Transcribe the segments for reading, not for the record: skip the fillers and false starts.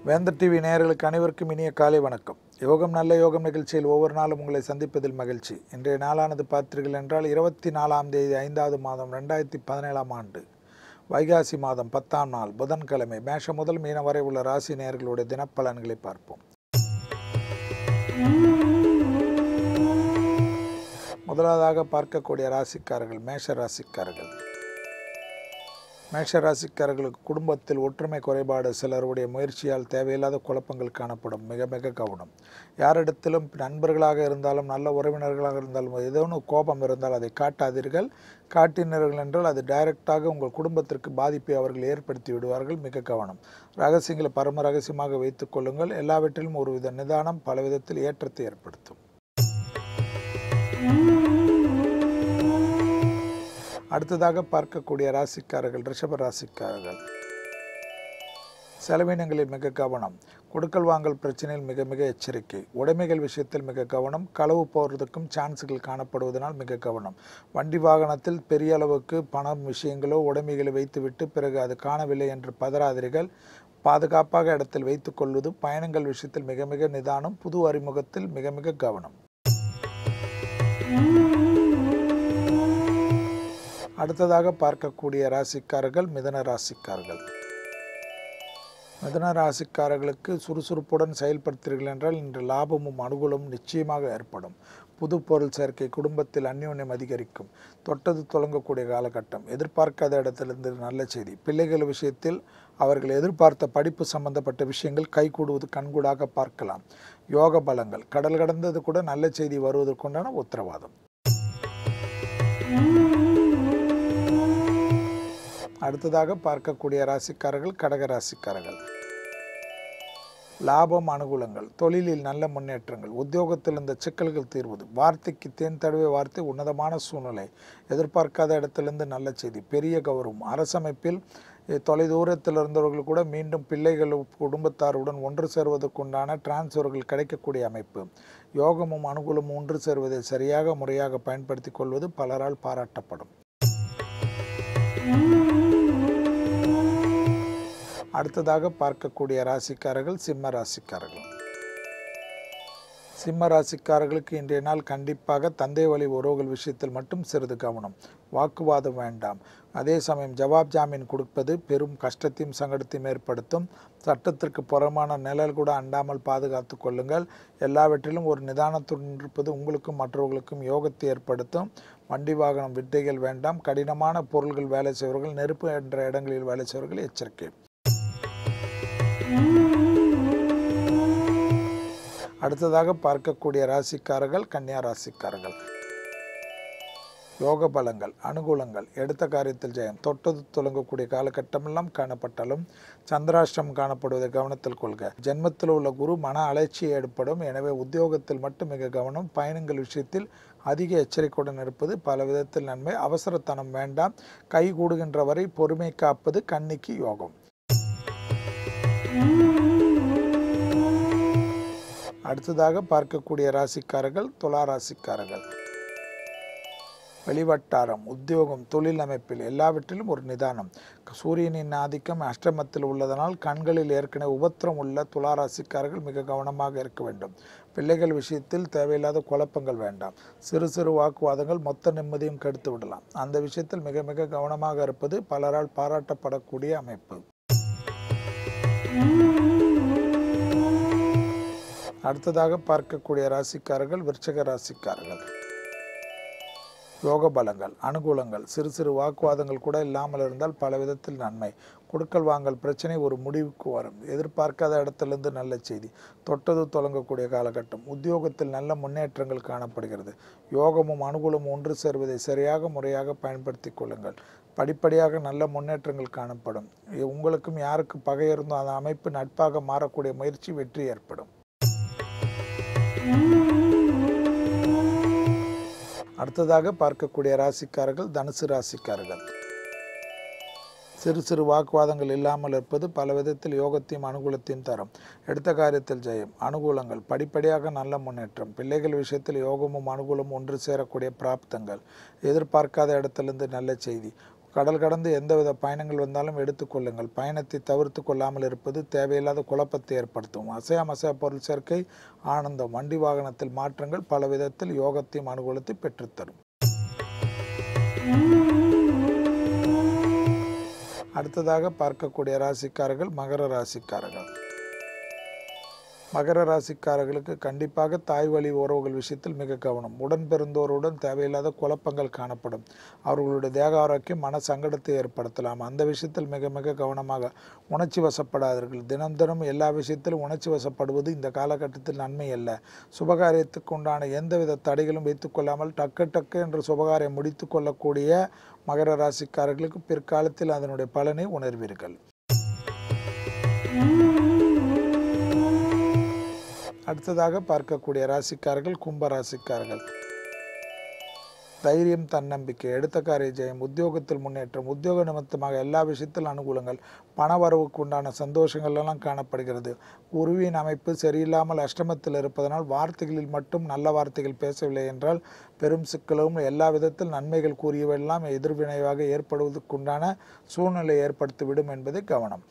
வேந்தர் டிவி நேயர்களுக்கு அனைவருக்கும் இனிய காலை வணக்கம். யோகம் நல்ல யோகம் நிகழ்ச்சியில் ஒவ்வொரு நாளும் உங்களை சந்திப்பதில் மகிழ்ச்சி. இன்றைய நாளானது பார்த்தீர்கள் என்றால் 24ஆம் தேதி 5வது மாதம் 2017ஆம் ஆண்டு வைகாசி மாதம் 10ஆம் நாள் புதன்கிழமை. மேஷம் முதல் மீனம் வரை உள்ள ராசி நேயர்களுடைய தினப்பலன்களை பார்ப்போம். முதலாவதாக பார்க்கக்கூடிய ராசிக்காரர்கள் மேஷ ராசிக்காரர்கள். மேஷ ராசிக்காரர்களுக்கு குடும்பத்தில் ஒற்றுமை குறைபாடு, சிலருடைய முயற்சியால் தேவையில்லாத குழப்பங்கள் காணப்படும். மிக மிக கவனம். யாரிடத்திலும் நண்பர்களாக இருந்தாலும் நல்ல உறவினர்களாக இருந்தாலும் ஏதோ கோபம் இருந்தால் அதை காட்டாதீர்கள். காட்டினர்கள் என்றால் அது டைரக்டாக உங்கள் குடும்பத்திற்கு பாதிப்பை அவர்கள் ஏற்படுத்தி விடுவார்கள். மிக கவனம். ரகசியங்களை பரம ரகசியமாக வைத்துக் கொள்ளுங்கள். எல்லாவற்றிலும் ஒருவித நிதானம் பல விதத்தில் ஏற்றத்தை ஏற்படுத்தும். அடுத்ததாக பார்க்கக்கூடிய ராசிக்காரர்கள் ரிஷப ராசிக்காரர்கள். செலவினங்களில் மிக கவனம். கொடுக்கல் வாங்கல் பிரச்சனையில் மிக மிக எச்சரிக்கை. உடைமைகள் விஷயத்தில் மிக கவனம். களவு போகிறதுக்கும் சான்ஸுகள் காணப்படுவதனால் மிக கவனம். வண்டி வாகனத்தில் பெரிய அளவுக்கு பணம் விஷயங்களோ உடைமைகளை வைத்துவிட்டு பிறகு அது காணவில்லை என்று பதறாதீர்கள். பாதுகாப்பாக இடத்தில் வைத்துக் கொள்வது. பயணங்கள் விஷயத்தில் மிக மிக நிதானம். புது அறிமுகத்தில் மிக மிக கவனம். அடுத்ததாக பார்க்கக்கூடிய ராசிக்காரர்கள் மிதுன ராசிக்காரர்கள். மிதுன ராசிக்காரர்களுக்கு சுறுசுறுப்புடன் செயல்படுத்தீர்கள் என்றால் இன்று லாபமும் அனுகூலமும் நிச்சயமாக ஏற்படும். புது பொருள் சேர்க்கை குடும்பத்தில் அந்யோன்யம் அதிகரிக்கும். தொட்டது தொடங்கக்கூடிய காலகட்டம். எதிர்பார்க்காத இடத்திலிருந்து நல்ல செய்தி. பிள்ளைகள் விஷயத்தில் அவர்கள் எதிர்பார்த்த படிப்பு சம்பந்தப்பட்ட விஷயங்கள் கைகூடுவது கண்கூடாக பார்க்கலாம். யோக பலங்கள். கடல் கடந்தது கூட நல்ல செய்தி வருவதற்குண்டான உத்தரவாதம். அடுத்ததாக பார்க்கக்கூடிய ராசிக்காரர்கள் கடக ராசிக்காரர்கள். லாபம் அனுகூலங்கள். தொழிலில் நல்ல முன்னேற்றங்கள். உத்தியோகத்தில் இருந்த சிக்கல்கள் தீர்வது. வார்த்தைக்கு தேன் தடவை வார்த்தை உன்னதமான சூழ்நிலை. எதிர்பார்க்காத இடத்திலிருந்து நல்ல செய்தி. பெரிய கௌரவம். அரசமைப்பில் தொலைதூரத்தில் இருந்தவர்கள் கூட மீண்டும் பிள்ளைகள் குடும்பத்தாருடன் ஒன்று சேர்வதற்குண்டான டிரான்ஸ்ஃபர்கள் கிடைக்கக்கூடிய அமைப்பு. யோகமும் அனுகூலமும் ஒன்று சேர்வதை சரியாக முறையாக பயன்படுத்தி கொள்வது பலரால் பாராட்டப்படும். அடுத்ததாக பார்க்கக்கூடிய ராசிக்காரர்கள் சிம்ம ராசிக்காரர்கள். சிம்ம ராசிக்காரர்களுக்கு இன்றைய நாள் கண்டிப்பாக தந்தை வழி உறவுகள் விஷயத்தில் மட்டும் சிறிது கவனம். வாக்குவாதம் வேண்டாம். அதே சமயம் ஜவாப் ஜாமீன் கொடுப்பது பெரும் கஷ்டத்தையும் சங்கடத்தையும் ஏற்படுத்தும். சட்டத்திற்கு புறமான நிழல் கூட அண்டாமல் பாதுகாத்து கொள்ளுங்கள். எல்லாவற்றிலும் ஒரு நிதானத்துடன் இருப்பது உங்களுக்கும் மற்றவர்களுக்கும் யோகத்தை ஏற்படுத்தும். வண்டி வாகனம் வித்தைகள் வேண்டாம். கடினமான பொருள்கள் வேலை செய்வர்கள், நெருப்பு என்ற இடங்களில் வேலை செய்வர்கள் எச்சரிக்கை. அடுத்ததாக பார்க்கக்கூடிய ராசிக்காரர்கள் கன்னியா ராசிக்காரர்கள். யோக பலங்கள் அனுகூலங்கள். எடுத்த காரியத்தில் ஜெயம். தொட்டது தொடங்கக்கூடிய காலகட்டமெல்லாம் காணப்பட்டாலும் சந்திராஷ்டிரம் காணப்படுவதை கவனத்தில் கொள்க. ஜென்மத்தில் உள்ள குரு மன அலட்சியை ஏற்படும். எனவே உத்தியோகத்தில் மட்டும் மிக கவனம். பயணங்கள் விஷயத்தில் அதிக எச்சரிக்கையுடன் இருப்பது பல விதத்தில் நன்மை. அவசரத்தனம் வேண்டாம். கை கூடுகின்ற வரை பொறுமை காப்பது கன்னிக்கு யோகம். அடுத்ததாக பார்க்கக்கூடிய ராசிக்காரர்கள் துலா ராசிக்காரர்கள். வெளிவட்டாரம், உத்தியோகம், தொழில் அமைப்பில் எல்லாவற்றிலும் ஒரு நிதானம். சூரியனின் ஆதிக்கம் அஷ்டமத்தில் உள்ளதனால் கண்களில் ஏற்கனவே உபத்திரம் உள்ள துலா ராசிக்காரர்கள் மிக கவனமாக இருக்க வேண்டும். பிள்ளைகள் விஷயத்தில் தேவையில்லாத குழப்பங்கள் வேண்டாம். சிறு சிறு வாக்குவாதங்கள் மொத்த நிம்மதியும் கெடுத்து விடலாம். அந்த விஷயத்தில் மிக மிக கவனமாக இருப்பது பலரால் பாராட்டப்படக்கூடிய அமைப்பு. அடுத்ததாக பார்க்கக்கூடிய ராசிக்காரர்கள் விருச்சிக ராசிக்காரர்கள். யோக பலங்கள், அனுகூலங்கள், சிறு சிறு வாக்குவாதங்கள் கூட இல்லாமல் இருந்தால் பல விதத்தில் நன்மை. கொடுக்கல் வாங்கல் பிரச்சனை ஒரு முடிவுக்கு வரும். எதிர்பார்க்காத இடத்திலிருந்து நல்ல செய்தி. தொட்டது தொடங்கக்கூடிய காலகட்டம். உத்தியோகத்தில் நல்ல முன்னேற்றங்கள் காணப்படுகிறது. யோகமும் அனுகூலமும் ஒன்று சேர்வதை சரியாக முறையாக பயன்படுத்தி கொள்ளுங்கள். படிப்படியாக நல்ல முன்னேற்றங்கள் காணப்படும். உங்களுக்கும் யாருக்கு பகை இருந்தோ அந்த அமைப்பு நட்பாக மாறக்கூடிய முயற்சி வெற்றி ஏற்படும். அடுத்ததாக பார்க்கக்கூடிய ராசிக்காரர்கள் தனுசு ராசிக்காரர்கள். சிறு சிறு வாக்குவாதங்கள் இல்லாமல் இருப்பது பல விதத்தில் யோகத்தையும் அனுகூலத்தையும் தரும். எடுத்த காரியத்தில் ஜெயம். அனுகூலங்கள், படிப்படியாக நல்ல முன்னேற்றம். பிள்ளைகள் விஷயத்தில் யோகமும் அனுகூலமும் ஒன்று சேரக்கூடிய பிராப்தங்கள். எதிர்பார்க்காத இடத்திலிருந்து நல்ல செய்தி. கடல் கடந்து எந்தவித பயணங்கள் வந்தாலும் எடுத்துக்கொள்ளுங்கள். பயணத்தை தவிர்த்து கொள்ளாமல் இருப்பது தேவையில்லாத குழப்பத்தை ஏற்படுத்தும். அசையா பொருள் சேர்க்கை, ஆனந்தம். வண்டி வாகனத்தில் மாற்றங்கள் பல விதத்தில் யோகத்தையும் அனுகூலத்தை பெற்றுத்தரும். அடுத்ததாக பார்க்கக்கூடிய ராசிக்காரர்கள் மகர ராசிக்காரர்கள். மகர ராசிக்காரர்களுக்கு கண்டிப்பாக தாய் வழி உறவுகள் விஷயத்தில் மிக கவனம். உடன் பிறந்தோருடன் தேவையில்லாத குழப்பங்கள் காணப்படும். அவர்களுடைய தேக ஆரோக்கியம் மன சங்கடத்தை ஏற்படுத்தலாம். அந்த விஷயத்தில் மிக மிக கவனமாக. உணர்ச்சி வசப்படாதீர்கள். தினம் தினம் எல்லா விஷயத்திலும் உணர்ச்சி வசப்படுவது இந்த காலகட்டத்தில் நன்மை அல்ல. சுபகாரியத்துக்கு உண்டான எந்தவித தடைகளும் வைத்துக்கொள்ளாமல் டக்கு என்று சுபகாரியம் முடித்து கொள்ளக்கூடிய மகர ராசிக்காரர்களுக்கு பிற்காலத்தில் அதனுடைய பலனை உணர்வீர்கள். அடுத்ததாக பார்க்கக்கூடிய ராசிக்காரர்கள் கும்ப ராசிக்காரர்கள். தைரியம், தன்னம்பிக்கை, எடுத்த காரிய ஜெயம், உத்தியோகத்தில் முன்னேற்றம், உத்தியோக நிமித்தமாக எல்லா விஷயத்திலும் அனுகூலங்கள், பண வரவுக்கு உண்டான சந்தோஷங்கள் எல்லாம் காணப்படுகிறது. குருவின் அமைப்பு சரியில்லாமல் அஷ்டமத்தில் இருப்பதனால் வார்த்தைகளில் மட்டும் நல்ல வார்த்தைகள் பேசவில்லை என்றால் பெரும் சிக்கலும் எல்லா விதத்தில் நன்மைகள் கூறியவெல்லாம் எதிர்வினைவாக ஏற்படுவதற்குண்டான சூழ்நிலை ஏற்படுத்திவிடும் என்பதை கவனம்.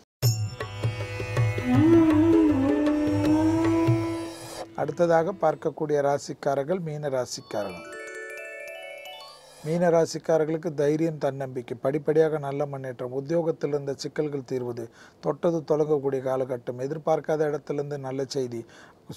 அடுத்ததாக பார்க்கக்கூடிய ராசிக்காரர்கள் மீன ராசிக்காரர்கள். மீன ராசிக்காரர்களுக்கு தைரியம், தன்னம்பிக்கை, படிப்படியாக நல்ல முன்னேற்றம், உத்தியோகத்தில் இருந்த சிக்கல்கள் தீர்வது, தொட்டது தொடங்கக்கூடிய காலகட்டம், எதிர்பார்க்காத இடத்திலிருந்து நல்ல செய்தி.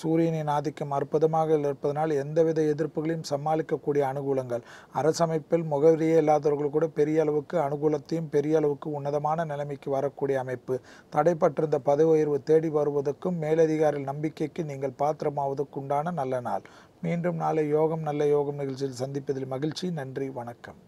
சூரியனின் ஆதிக்கம் அற்புதமாக இருப்பதனால் எந்தவித எதிர்ப்புகளையும் சமாளிக்கக்கூடிய அனுகூலங்கள். அரசமைப்பில் முகவரியே இல்லாதவர்கள் கூட பெரிய அளவுக்கு அனுகூலத்தையும் பெரிய அளவுக்கு உன்னதமான நிலைமைக்கு வரக்கூடிய அமைப்பு. தடைப்பட்டிருந்த பதவி உயர்வு தேடி வருவதற்கும் மேலதிகாரிகள் நம்பிக்கைக்கு நீங்கள் பாத்திரமாவதற்குண்டான நல்ல நாள். மீண்டும் நாளை யோகம் நல்ல யோகம் நிகழ்ச்சியில் சந்திப்பதில் மகிழ்ச்சி. நன்றி, வணக்கம்.